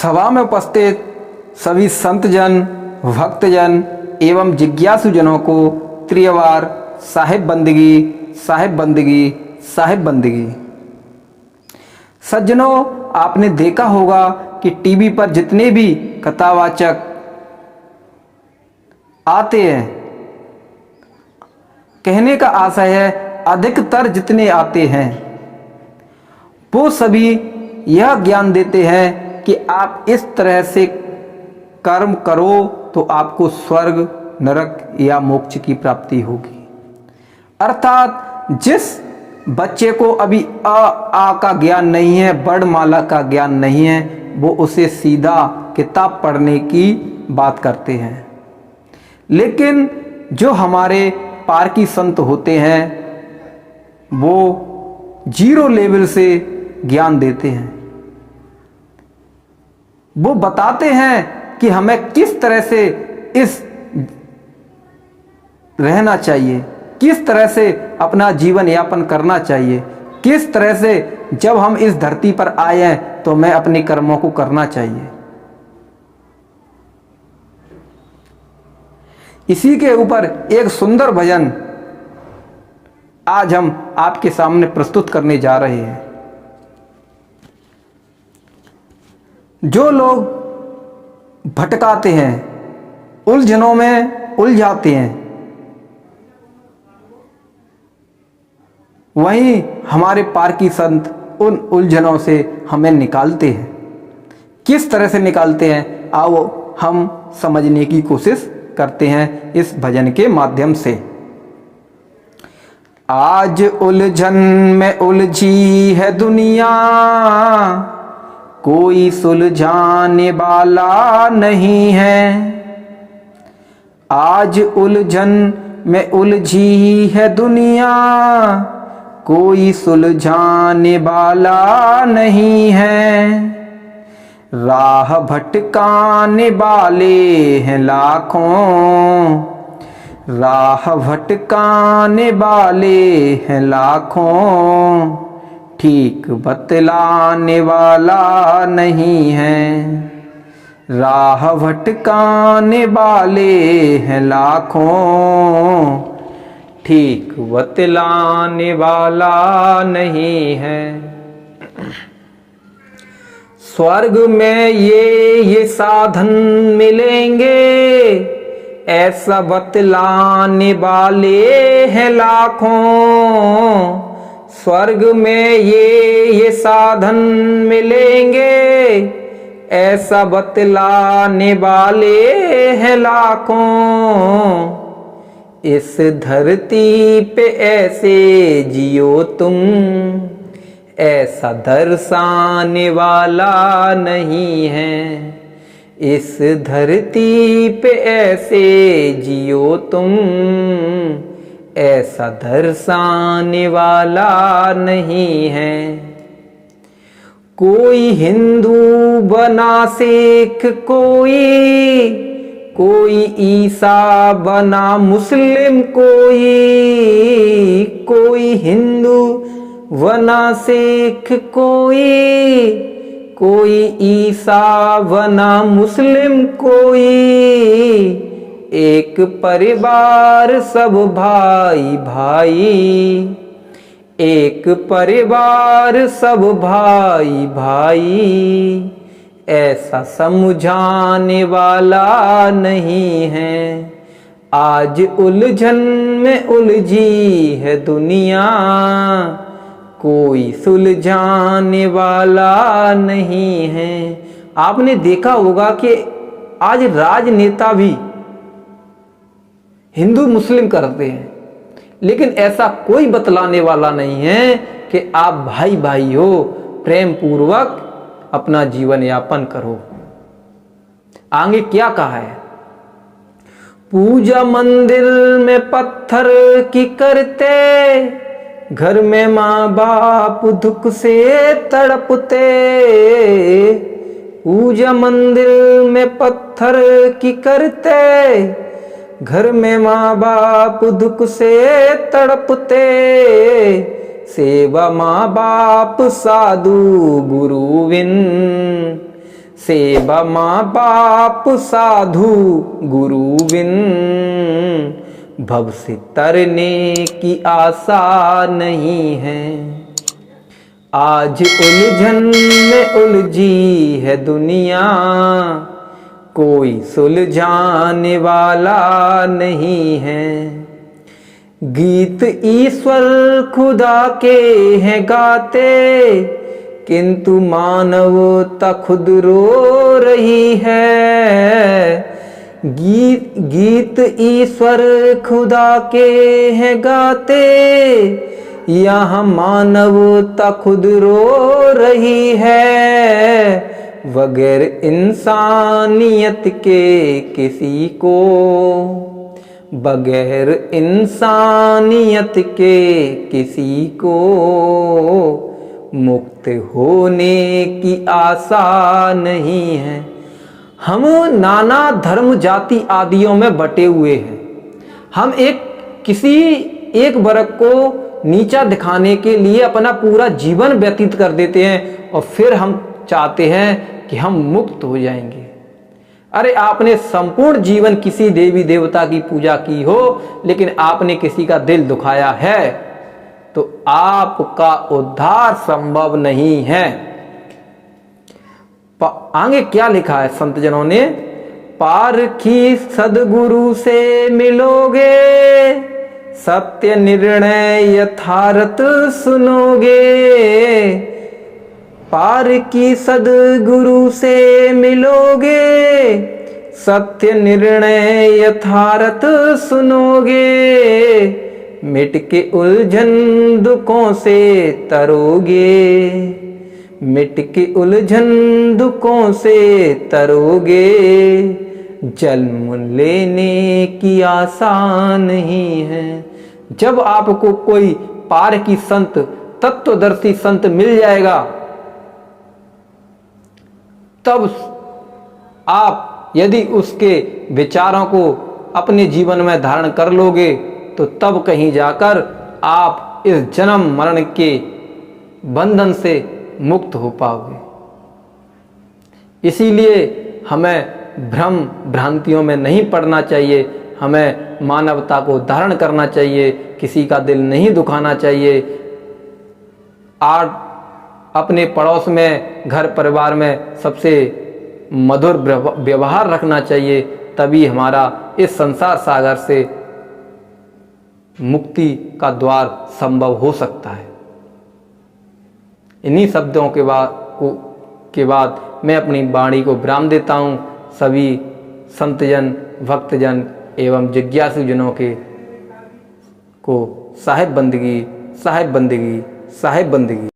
सभा में उपस्थित सभी संतजन, भक्तजन एवं जिज्ञासुजनों को त्रियवार साहिब बंदगी, साहिब बंदगी, साहिब बंदगी। सज्जनों, आपने देखा होगा कि टीवी पर जितने भी कथावाचक आते हैं, कहने का आशय है अधिकतर जितने आते हैं वो सभी यह ज्ञान देते हैं कि आप इस तरह से कर्म करो तो आपको स्वर्ग, नरक या मोक्ष की प्राप्ति होगी। अर्थात जिस बच्चे को अभी अ आ का ज्ञान नहीं है, वर्णमाला का ज्ञान नहीं है, वो उसे सीधा किताब पढ़ने की बात करते हैं। लेकिन जो हमारे पारकी संत होते हैं वो जीरो लेवल से ज्ञान देते हैं। वो बताते हैं कि हमें किस तरह से इस रहना चाहिए, किस तरह से अपना जीवन यापन करना चाहिए, किस तरह से जब हम इस धरती पर आए हैं तो हमें अपने कर्मों को करना चाहिए। इसी के ऊपर एक सुंदर भजन आज हम आपके सामने प्रस्तुत करने जा रहे हैं। जो लोग भटकाते हैं, उलझनों में उलझाते हैं, वहीं हमारे पारकी संत उन उलझनों से हमें निकालते हैं। किस तरह से निकालते हैं, आओ हम समझने की कोशिश करते हैं इस भजन के माध्यम से। आज उलझन में उलझी है दुनिया, कोई सुलझाने वाला नहीं है। आज उलझन में उलझी है दुनिया, कोई सुलझाने वाला नहीं है। राह भटकाने वाले हैं लाखों, राह भटकाने वाले हैं लाखों, ठीक बतलाने वाला नहीं है। राह भटकाने वाले हैं लाखों, ठीक बतलाने वाला नहीं है। स्वर्ग में ये साधन मिलेंगे, ऐसा बतलाने वाले हैं लाखों। स्वर्ग में ये साधन मिलेंगे, ऐसा बतलाने वाले हैं लाखों। इस धरती पे ऐसे जियो तुम, ऐसा दर्शाने वाला नहीं है। इस धरती पे ऐसे जियो तुम, ऐसा दर्शाने वाला नहीं है। कोई हिंदू बना सिख, कोई ईसा बना मुस्लिम, कोई हिंदू बना सिख, कोई ईसा बना मुस्लिम, एक परिवार सब भाई भाई, एक परिवार सब भाई भाई, ऐसा समझाने वाला नहीं है। आज उलझन में उलझी है दुनिया, कोई सुलझाने वाला नहीं है। आपने देखा होगा कि आज राजनेता भी हिंदू मुस्लिम करते हैं, लेकिन ऐसा कोई बतलाने वाला नहीं है कि आप भाई भाई हो, प्रेम पूर्वक अपना जीवन यापन करो। आगे क्या कहा है? पूजा मंदिर में पत्थर की करते, घर में माँ बाप दुख से तड़पते। पूजा मंदिर में पत्थर की करते, घर में माँ बाप दुख से तड़पते। सेवा माँ बाप साधु गुरुविन, सेवा माँ बाप साधु गुरु बिन भव से तरने की आशा नहीं है। आज उलझन में उलझी है दुनिया, कोई सुलझाने वाला नहीं है। गीत ईश्वर खुदा के हैं गाते, किंतु मानवता खुद रो रही है। गीत ईश्वर खुदा के हैं गाते, यहाँ मानवता खुद रो रही है। बगैर इंसानियत के किसी को, बगैर इंसानियत के किसी को मुक्त होने की आशा नहीं है। हम नाना धर्म जाति आदियों में बटे हुए हैं। हम किसी एक वर्ग को नीचा दिखाने के लिए अपना पूरा जीवन व्यतीत कर देते हैं और फिर हम चाहते हैं कि हम मुक्त हो जाएंगे। अरे आपने संपूर्ण जीवन किसी देवी देवता की पूजा की हो, लेकिन आपने किसी का दिल दुखाया है तो आपका उद्धार संभव नहीं है। आगे क्या लिखा है संत जनों ने, पारखी सदगुरु से मिलोगे, सत्य निर्णय यथार्थ सुनोगे। पारखी सदगुरु से मिलोगे, सत्य निर्णय यथार्थ सुनोगे। मिट के उलझन दुखों से तरोगे, मिट के उलझन दुखों से तरोगे। जन्म लेने की आशा नहीं है। जब आपको कोई पार की संत, तत्वदर्शी संत मिल जाएगा, तब आप यदि उसके विचारों को अपने जीवन में धारण कर लोगे तो तब कहीं जाकर आप इस जन्म मरण के बंधन से मुक्त हो पाओगे। इसीलिए हमें भ्रम भ्रांतियों में नहीं पड़ना चाहिए। हमें मानवता को धारण करना चाहिए, किसी का दिल नहीं दुखाना चाहिए। अपने पड़ोस में, घर परिवार में सबसे मधुर व्यवहार रखना चाहिए, तभी हमारा इस संसार सागर से मुक्ति का द्वार संभव हो सकता है। इन्हीं शब्दों के बाद मैं अपनी वाणी को विराम देता हूँ। सभी संतजन, भक्तजन एवं जिज्ञासु जनों को साहिब बंदगी, साहिब बंदगी, साहिब बंदगी।